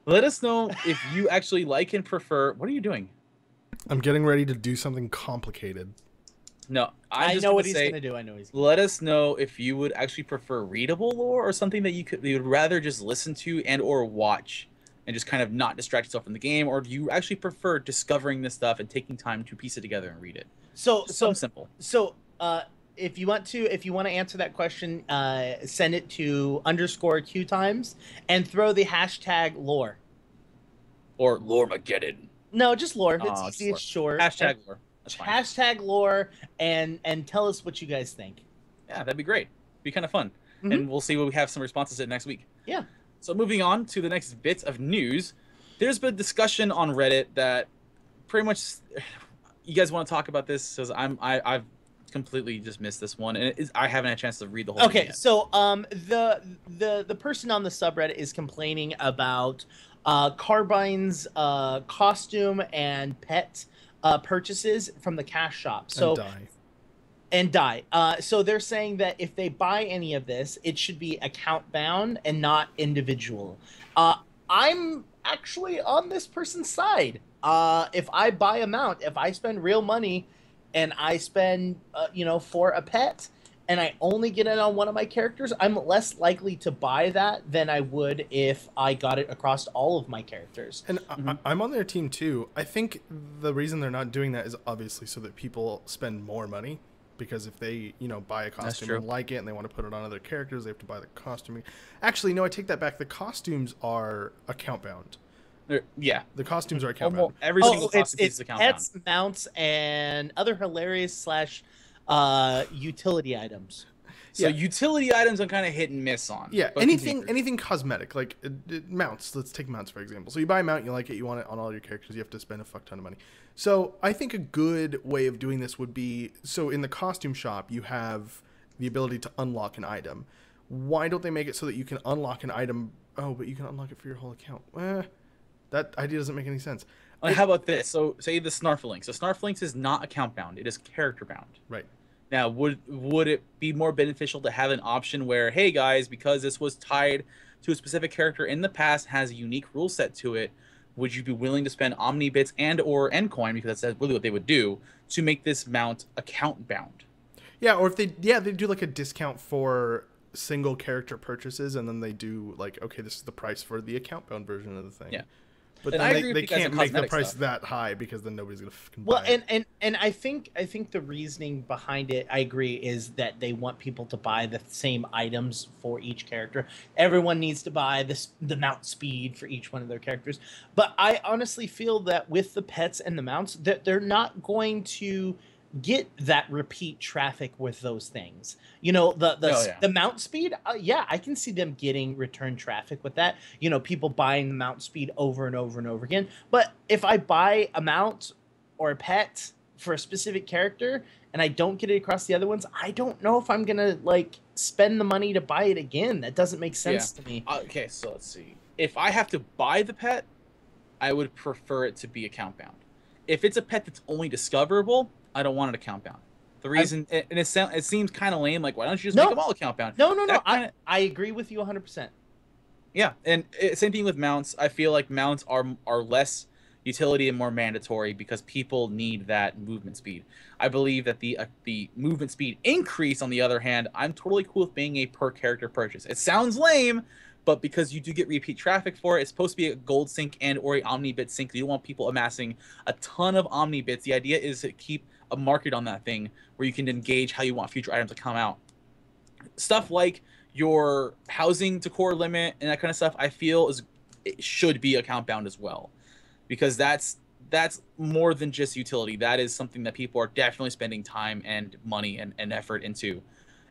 Let us know if you actually like and prefer. What are you doing? I'm getting ready to do something complicated. No, I know what he's gonna do. Let us know if you would actually prefer readable lore or something that you would rather just listen to and or watch and just kind of not distract yourself from the game, or do you actually prefer discovering this stuff and taking time to piece it together and read it? So simple. So if you want to answer that question, send it to _Q times and throw the hashtag lore. Or Loremageddon. No, just lore. Oh, It's easy. It's short. Hashtag lore. That's fine. Hashtag lore and tell us what you guys think. Yeah, that'd be great. Be kind of fun. And we'll see what we have some responses to next week. Yeah. So moving on to the next bit of news, there's been discussion on Reddit that pretty much you guys want to talk about this because I've completely just missed this one and I haven't had a chance to read the whole thing yet. So the person on the subreddit is complaining about Carbine's costume and pet purchases from the cash shop. So and die. So they're saying that if they buy any of this, it should be account bound and not individual. I'm actually on this person's side. If I buy a mount, if I spend real money and I spend, for a pet and I only get it on one of my characters, I'm less likely to buy that than I would if I got it across all of my characters. And I'm on their team too. I think the reason they're not doing that is obviously so that people spend more money. Because if they, buy a costume and like it and they want to put it on other characters, they have to buy the costume. Actually, no, I take that back. The costumes are account bound. Yeah. The costumes are account bound. Every single costume is account bound. Pets, mounts, and other hilarious / utility items. So utility items I'm kind of hit and miss on. Yeah, anything cosmetic, like mounts. Let's take mounts, for example. So you buy a mount, you like it, you want it on all your characters, you have to spend a fuck ton of money. So I think a good way of doing this would be, so in the costume shop, you have the ability to unlock an item. Why don't they make it so that you can unlock an item? Oh, but you can unlock it for your whole account. That idea doesn't make any sense. How about this? So say the Snarflinks. So Snarflinks is not account bound. It is character bound. Right. Now, would it be more beneficial to have an option where, hey guys, because this was tied to a specific character in the past, has a unique rule set to it, would you be willing to spend Omni bits and or Endcoin, because that's really what they would do, to make this mount account bound? Yeah, or if they do like a discount for single character purchases, and then they do like, okay, this is the price for the account bound version of the thing. Yeah. But then they can't make the price that high because then nobody's gonna buy it. And I think the reasoning behind it, I agree, is that they want people to buy the same items for each character. Everyone needs to buy the mount speed for each one of their characters. But I honestly feel that with the pets and the mounts, that they're not going to get that repeat traffic with those things. The mount speed, I can see them getting return traffic with that. People buying the mount speed over and over and over again. But if I buy a mount or a pet for a specific character and I don't get it across the other ones, I don't know if I'm gonna spend the money to buy it again. That doesn't make sense to me. Okay, so let's see. If I have to buy the pet, I would prefer it to be account bound. If it's a pet that's only discoverable, I don't want it account bound. The reason, and it seems kind of lame, like, why don't you just make them all account bound? No. I agree with you 100%. Yeah, and same thing with mounts. I feel like mounts are less utility and more mandatory because people need that movement speed. I believe that the movement speed increase, on the other hand, I'm totally cool with being a per character purchase. It sounds lame, but because you do get repeat traffic for it, it's supposed to be a gold sync and or a omni bit sync. You don't want people amassing a ton of omni bits. The idea is to keep a market on that thing where you can engage how you want future items to come out. Stuff like your housing to core limit and that kind of stuff, I feel it should be account bound as well, because that's more than just utility. That is something that people are definitely spending time and money and effort into.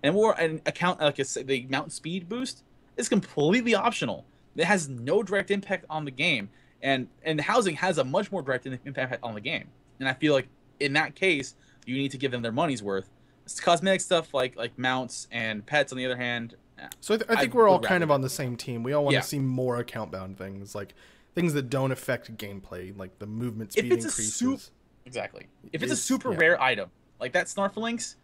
And more an account, like I said, the mount speed boost is completely optional. It has no direct impact on the game, and the housing has a much more direct impact on the game. And I feel like in that case, you need to give them their money's worth. It's cosmetic stuff like mounts and pets, on the other hand. So I think we're all kind of on the same team. We all want to see more account bound things. Like things that don't affect gameplay, like the movement speed If it's increases. Exactly. If it's a super yeah. rare item, like that Snarflinks,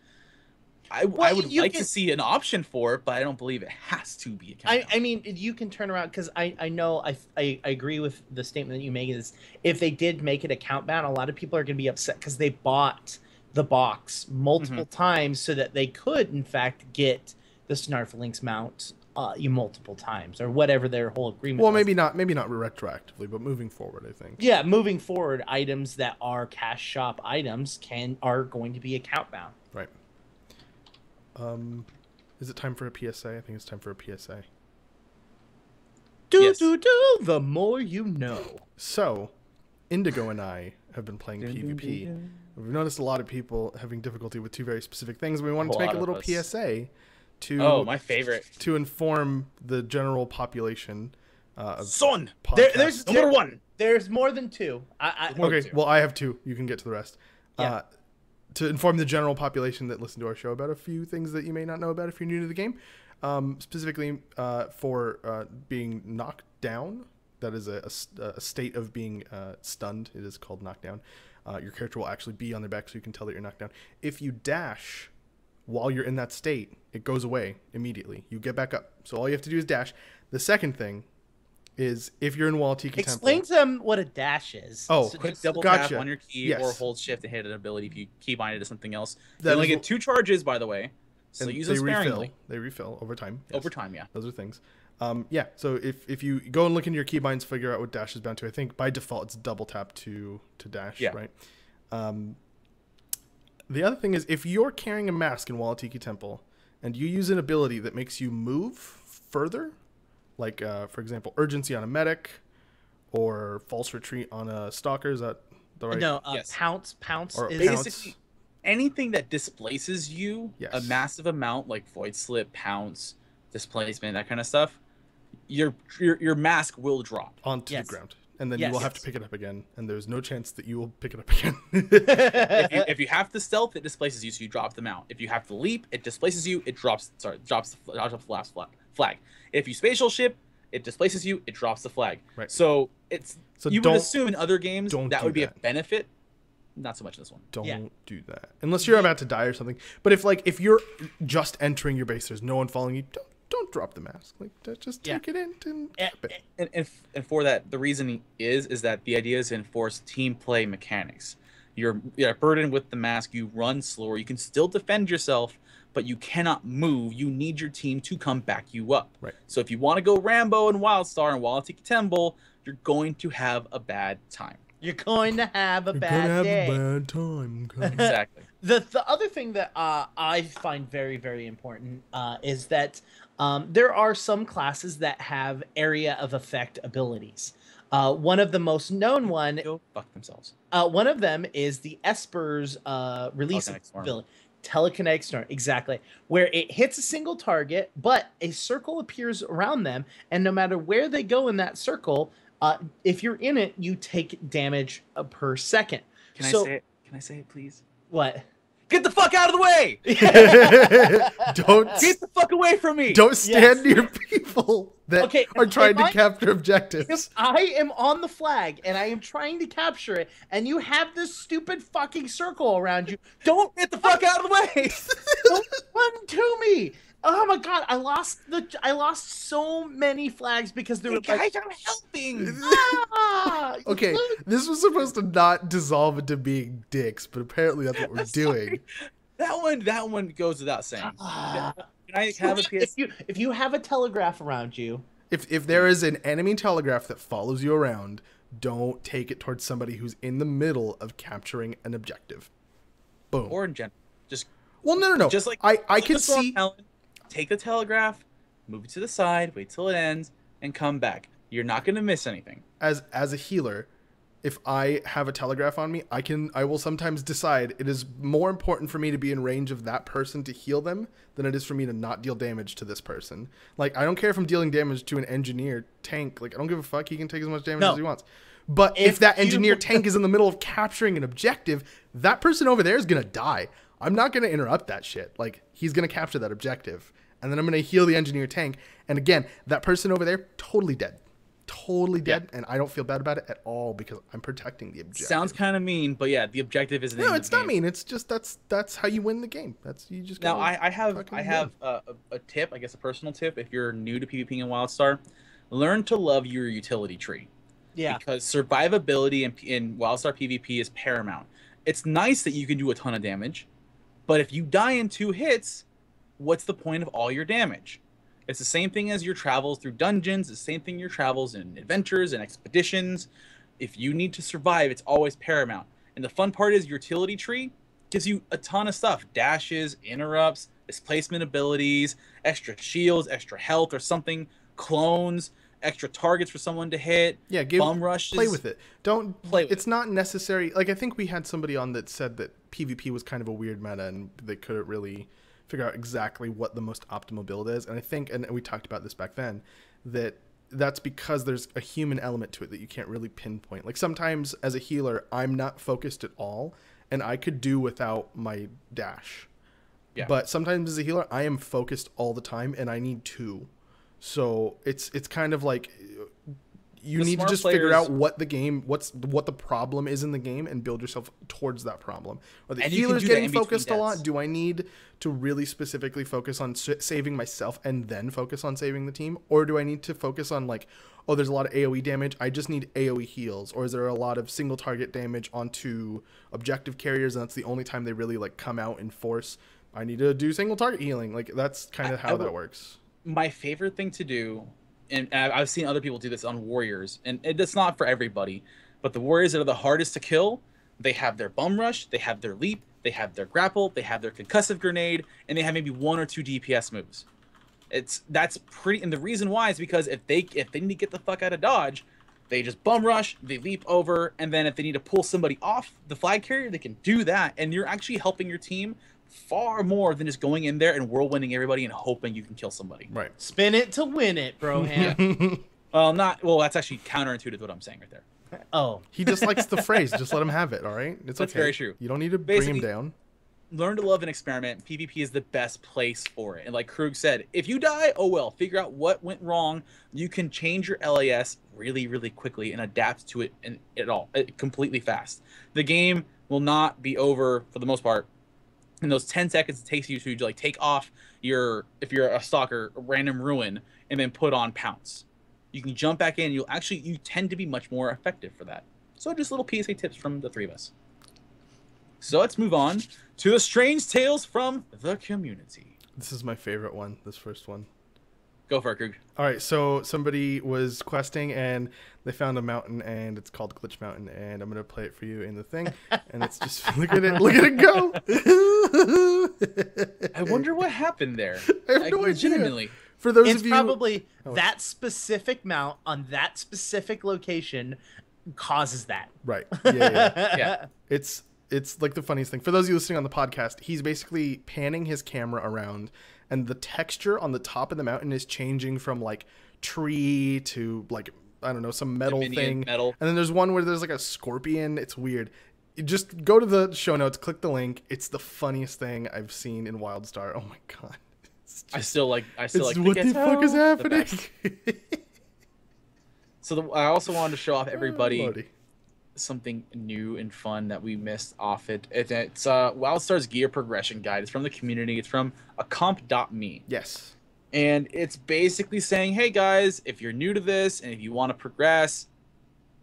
I would like to see an option for it, but I don't believe it has to be a countdown. I mean, you can turn around, because I know I agree with the statement that you make, is if they did make it a countdown, a lot of people are going to be upset because they bought the box multiple times so that they could, in fact, get the Snarflinks mount multiple times, or whatever their whole agreement Well, was. maybe not retroactively, but moving forward, I think. Yeah, moving forward, items that are cash shop items are going to be a countdown. Right. Is it time for a PSA? I think it's time for a PSA. Yes. The more you know. So, Indigo and I have been playing PvP. We've noticed a lot of people having difficulty with two very specific things. We wanted to make a little PSA to my favorite, to inform the general population of Son. There's Number one. There's more than two. Okay, well, I have two. You can get to the rest. Yeah. To inform the general population that listen to our show about a few things that you may not know about if you're new to the game. Specifically for being knocked down. That is a state of being stunned. It is called knockdown. Your character will actually be on their back so you can tell that you're knocked down. If you dash while you're in that state, it goes away immediately. You get back up. So all you have to do is dash. The second thing is if you're in Walatiki Explain to them what a dash is. Oh, So Quick just- double gotcha. tap on your key, Yes. or hold shift to hit an ability if you keybind it to something else. That You only is get 2 charges, by the way, so and use they them sparingly. refill over time. Yes. Over time, yeah. Those are things. Yeah, so if you go and look into your keybinds, figure out what dash is bound to. I think by default it's double tap to dash, Yeah. right? The other thing is if you're carrying a mask in Walatiki Temple and you use an ability that makes you move further, like for example, urgency on a medic or false retreat on a stalker, is that the right? No, Yes. pounce Or is pounce. Basically, anything that displaces you a Yes. massive amount, like void slip, pounce, displacement, that kind of stuff, your mask will drop. Onto Yes. the ground. And then Yes. you will have to pick it up again, and there's no chance that you will pick it up again. If you have to stealth, it displaces you, so you drop the mount. If you have to leap, it displaces you, it drops the last flag. If you spatial ship, it displaces you, it drops the flag. Right. So So you would assume in other games don't that do would be a that. benefit. Not so much in this one. Don't do that unless you're about to die or something. But if you're just entering your base, there's no one following you. Don't drop the mask. Like just take it in and keep it. And for that, the reason is that the idea is to enforce team play mechanics. You're burdened with the mask. You run slower. You can still defend yourself, but you cannot move. You need your team to come back you up. Right. So if you want to go Rambo and Wildstar and Walatiki Temple, you're going to have a bad time. You're going to have a You're bad gonna have day. a bad time. Exactly. The other thing that I find very, very important is that there are some classes that have area of effect abilities. One of the most known Go fuck themselves. one of them is the Esper's release Telekinetic storm. ability. Telekinetic storm, exactly. Where it hits a single target, but a circle appears around them, and no matter where they go in that circle, if you're in it, you take damage per second. Can I say it, please? What? Get the fuck out of the way! Don't Get the fuck away from me! don't stand near people that Okay, are trying if to I- capture objectives. If I am on the flag and I am trying to capture it, and you have this stupid fucking circle around you, don't Get the fuck out of the way! don't run to me. Oh my god, I lost so many flags because they were Guys, like, I'm helping! ah, Okay, this was supposed to not dissolve into being dicks, but apparently that's what we're doing. That one goes without saying. ah. Can I have a PS? If you have a telegraph around you, If there is an enemy telegraph that follows you around, don't take it towards somebody who's in the middle of capturing an objective. Boom. Or in general, just No. just like I like can the Storm see. Helen, take the telegraph, move it to the side, wait till it ends, and come back. You're not gonna miss anything. As a healer, if I have a telegraph on me, I will sometimes decide it is more important for me to be in range of that person to heal them than it is for me to not deal damage to this person. Like, I don't care if I'm dealing damage to an engineer tank. Like, I don't give a fuck. He can take as much damage as he wants. But if that engineer tank is in the middle of capturing an objective, that person over there is going to die. I'm not going to interrupt that shit. Like, he's going to capture that objective. And then I'm going to heal the engineer tank. And again, that person over there, totally dead. totally dead, and I don't feel bad about it at all because I'm protecting the objective. Sounds kind of mean, but yeah, the objective is the name No, of it's the not game. mean. It's just that's how you win the game. You just Now gotta I have fucking a tip, I guess a personal tip. If you're new to PvPing in WildStar, learn to love your utility tree. Yeah. Because survivability in WildStar PvP is paramount. It's nice that you can do a ton of damage, but if you die in 2 hits, what's the point of all your damage? It's the same thing as your travels through dungeons, the same thing your travels in adventures and expeditions. If you need to survive, it's always paramount. And the fun part is your utility tree gives you a ton of stuff. Dashes, interrupts, displacement abilities, extra shields, extra health or something, clones, extra targets for someone to hit. Yeah, bum rushes. play with it. Don't play with it's not necessary. Like I think we had somebody on that said that PvP was kind of a weird meta and they couldn't really figure out exactly what the most optimal build is. And I think, and we talked about this back then, that's because there's a human element to it that you can't really pinpoint. Like sometimes as a healer, I'm not focused at all and I could do without my dash. Yeah. But sometimes as a healer, I am focused all the time and I need 2. So it's kind of like you need to just figure out what the problem is in the game and build yourself towards that problem. Are the healers getting focused a lot? Do I need to really specifically focus on saving myself and then focus on saving the team? Or do I need to focus on like, oh, there's a lot of AoE damage, I just need AoE heals? Or is there a lot of single target damage onto objective carriers and that's the only time they really like come out in force? I need to do single target healing. Like that's kind of how that works. My favorite thing to do, and I've seen other people do this on warriors, and it's not for everybody, but the warriors that are the hardest to kill, they have their bum rush, they have their leap, they have their grapple, they have their concussive grenade, and they have maybe 1 or 2 DPS moves. That's pretty, and the reason why is because if they need to get the fuck out of dodge, they just bum rush, they leap over, and then if they need to pull somebody off the flag carrier, they can do that, and you're actually helping your team far more than just going in there and whirlwinding everybody and hoping you can kill somebody. Right. Spin it to win it, bro. Well, that's actually counterintuitive to what I'm saying right there. Oh. He just likes the phrase. Just let him have it, all right? It's That's okay. very true. You don't need to bring him down. Learn to love and experiment. PvP is the best place for it. And like Krug said, if you die, oh well. Figure out what went wrong. You can change your LAS really, really quickly and adapt to it completely fast. The game will not be over, for the most part, in those 10 seconds it takes you to like take off your, if you're a stalker, a random ruin, and then put on pounce. You can jump back in. You tend to be much more effective for that. So just little PSA tips from the 3 of us. So let's move on to the strange tales from the community. This is my favorite one, this first one. Go for it, Krug. All right, so somebody was questing and they found a mountain and it's called Glitch Mountain, and I'm gonna play it for you in the thing. And it's just look at it go. I wonder what happened there. I have no legitimately. idea. For those It's of you, probably that specific mount on that specific location causes that. right? Yeah. Yeah. It's like the funniest thing. For those of you listening on the podcast, he's basically panning his camera around, and the texture on the top of the mountain is changing from like tree to like, I don't know, some metal thing. Metal. And then there's one where there's like a scorpion. It's weird. You just go to the show notes, click the link. It's the funniest thing I've seen in WildStar. Oh my god. I still like What the fuck is happening? So I also wanted to show off everybody Lordy. something new and fun that we missed off it. It's WildStar's gear progression guide. It's from the community. It's from accomp.me. Yes. And it's basically saying, hey guys, if you're new to this and if you want to progress,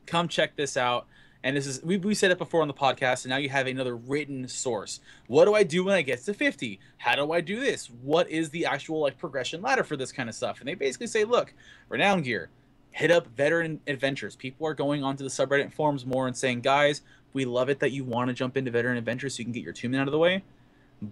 come check this out. And this is, we said it before on the podcast, and now you have another written source. What do I do when I get to 50? How do I do this? What is the actual like progression ladder for this kind of stuff? And they basically say, look, renown gear, hit up veteran adventures. People are going onto the subreddit forums more and saying, guys, we love it that you want to jump into veteran adventures so you can get your tombing out of the way,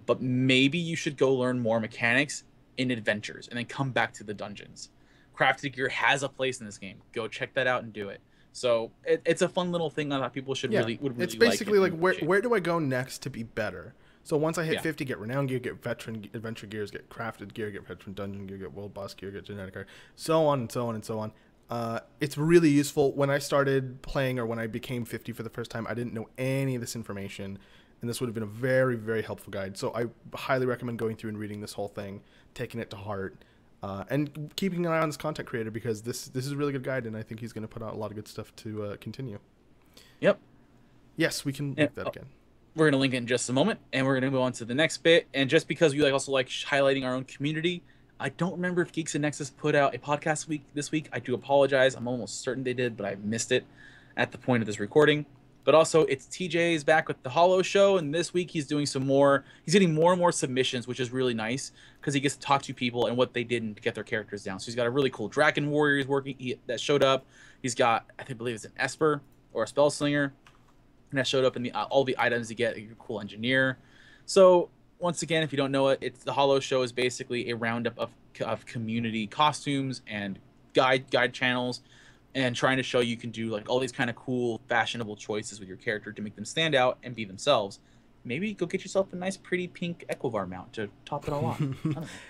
but maybe you should go learn more mechanics in adventures and then come back to the dungeons. Crafted gear has a place in this game. Go check that out and do it. So it's a fun little thing that people should would really it's basically like appreciate. where do I go next to be better? So once I hit Yeah. 50, get renown gear, get veteran adventure gears, get crafted gear, get veteran dungeon gear, get world boss gear, get genetic gear, so on and so on and so on. It's really useful. When I started playing, or when I became 50 for the first time, I didn't know any of this information, and this would have been a very, very helpful guide. So I highly recommend going through and reading this whole thing, taking it to heart. and keeping an eye on this content creator, because this is a really good guide, and I think he's going to put out a lot of good stuff to continue. Yep. Yes, we can link that again. We're going to link it in just a moment, and we're going to move on to the next bit. And just because we also like highlighting our own community, I don't remember if Geeks and Nexus put out a podcast this week. I do apologize. I'm almost certain they did, but I missed it at the point of this recording. But also, it's TJ's back with the Hollow Show, and this week he's doing some more. He's getting more and more submissions, which is really nice because he gets to talk to people and what they did and get their characters down. So he's got a really cool Dragon Warrior that showed up. He's got, I believe it's an Esper or a Spell Slinger, and that showed up in all the items you get. A cool Engineer. So once again, if you don't know it, it's the Hollow Show is basically a roundup of community costumes and guide channels, and trying to show you can do like all these kind of cool, fashionable choices with your character to make them stand out and be themselves. Maybe go get yourself a nice, pretty pink Equivar mount to top it all off.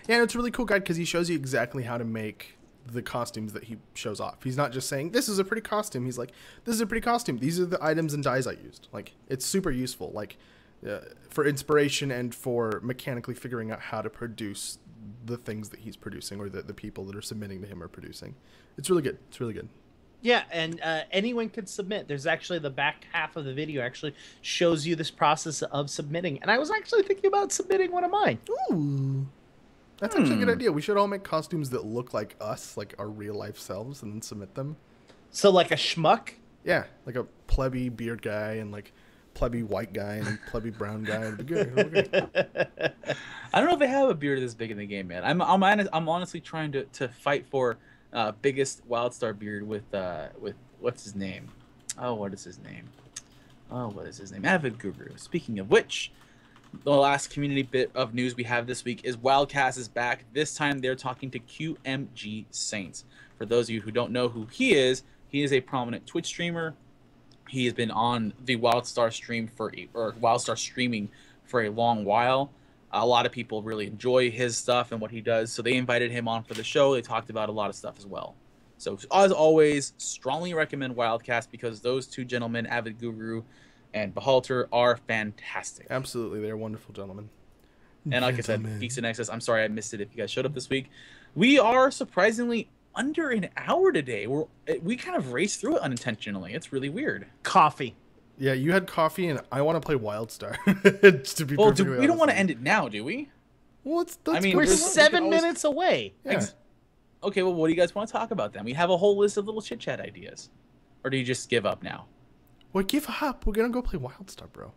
Yeah, it's a really cool guide because he shows you exactly how to make the costumes that he shows off. He's not just saying, this is a pretty costume. He's like, this is a pretty costume. These are the items and dyes I used. Like, it's super useful, like, for inspiration and for mechanically figuring out how to produce the things that he's producing, or the people that are submitting to him are producing. It's really good. It's really good. Yeah, and anyone can submit. There's actually the back half of the video actually shows you this process of submitting. And I was actually thinking about submitting one of mine. Ooh. That's actually a good idea. We should all make costumes that look like us, like our real life selves, and then submit them. So like a schmuck? Yeah, like a plebby beard guy and like plebby white guy and plebby brown guy. It'd be good. It'd be good. I don't know if they have a beard this big in the game, man. I'm honestly trying to fight for biggest Wildstar beard with what's his name? What is his name? Avid Guru. Speaking of which, the last community bit of news we have this week is Wildcast is back. This time they're talking to QMG Saints. For those of you who don't know who he is a prominent Twitch streamer. He has been on the Wildstar streaming for a long while. A lot of people really enjoy his stuff and what he does, so they invited him on for the show. They talked about a lot of stuff as well. So, as always, strongly recommend Wildcast because those two gentlemen, Avid Guru and Behalter, are fantastic. Absolutely, they're wonderful gentlemen. And like I said, Geeks and Nexus, I'm sorry I missed it if you guys showed up this week. We are surprisingly under an hour today. We kind of raced through it unintentionally. It's really weird. Coffee. Yeah, you had coffee, and I want to play Wildstar. To be we don't want to end it now, do we? Well, we're 7 minutes away. Yeah. Okay, well, what do you guys want to talk about then? We have a whole list of little chit-chat ideas. Or do you just give up now? Well, give up. We're going to go play Wildstar, bro.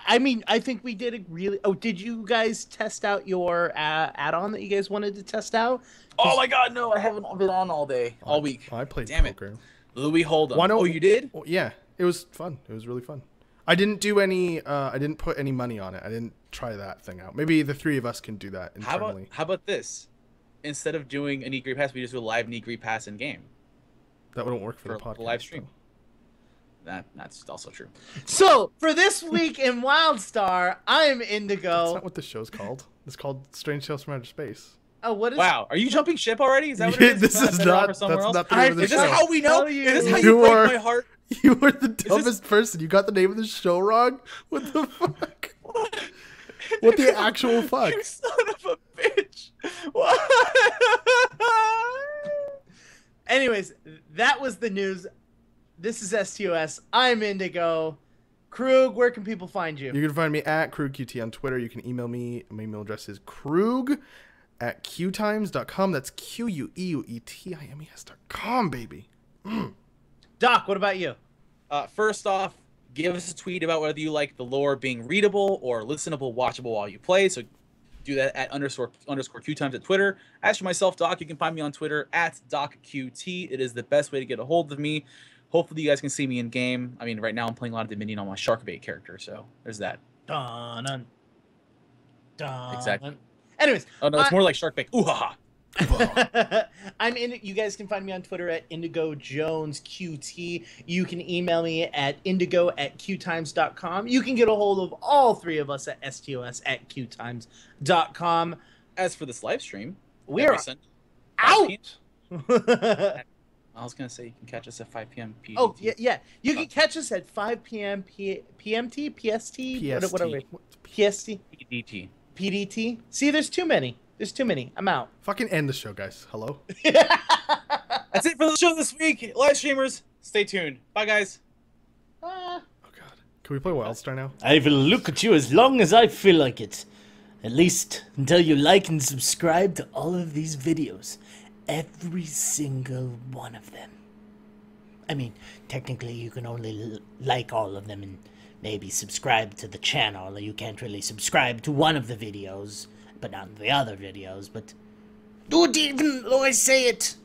I mean, I think we did a really... Oh, did you guys test out your add-on that you guys wanted to test out? Oh my god, no, I haven't been on all day, all week. I played Damn poker. it. Louis Hold'em. Oh, you did? Well, yeah, it was fun. It was really fun. I didn't do any... I didn't put any money on it. I didn't try that thing out. Maybe the three of us can do that internally. How about this? Instead of doing a Neat Great Pass, we just do a live Neat Great Pass in-game. That wouldn't work for the podcast. The live stream. That's also true. So, for this week in Wildstar, I'm Indigo. That's not what the show's called. It's called Strange Tales from Outer Space. Oh, what is... Wow, are you jumping ship already? Is that what it is? This is not... That's not the name of the Is show. this how we know? You. Is this how you break my heart? You are the dumbest person. You got the name of the show wrong? What the fuck? What the actual fuck? You son of a bitch. What? Anyways, that was the news. This is STOS. I'm Indigo. Krug, where can people find you? You can find me at KrugQT on Twitter. You can email me. My email address is krug@qtimes.com. That's QUEUETIMES.com, baby. Doc, what about you? First off, give us a tweet about whether you like the lore being readable or listenable, watchable while you play. So do that at __ QTimes at Twitter. As for myself, Doc, you can find me on Twitter at DocQT. It is the best way to get a hold of me. Hopefully you guys can see me in game. I mean, right now I'm playing a lot of Dominion on my Sharkbait character, so there's that. Dun. Exactly. Anyways. Oh, no, it's more like Sharkbait. Ooh, ha, ha. You guys can find me on Twitter at IndigoJonesQT. You can email me at indigo@qtimes.com. You can get a hold of all three of us at STOS@qtimes.com. As for this live stream, we are out. I was going to say you can catch us at 5 p.m. PDT. Oh, yeah. You can catch us at 5 p.m. PMT, PST, PST. whatever. PST? PDT. PDT. See, there's too many. There's too many. I'm out. Fucking end the show, guys. Hello? That's it for the show this week. Live streamers, stay tuned. Bye, guys. Oh, God. Can we play WildStar now? I will look at you as long as I feel like it. At least until you like and subscribe to all of these videos. Every single one of them. I mean, technically you can only like all of them and maybe subscribe to the channel. You can't really subscribe to one of the videos, but not the other videos. But don't even though I say it.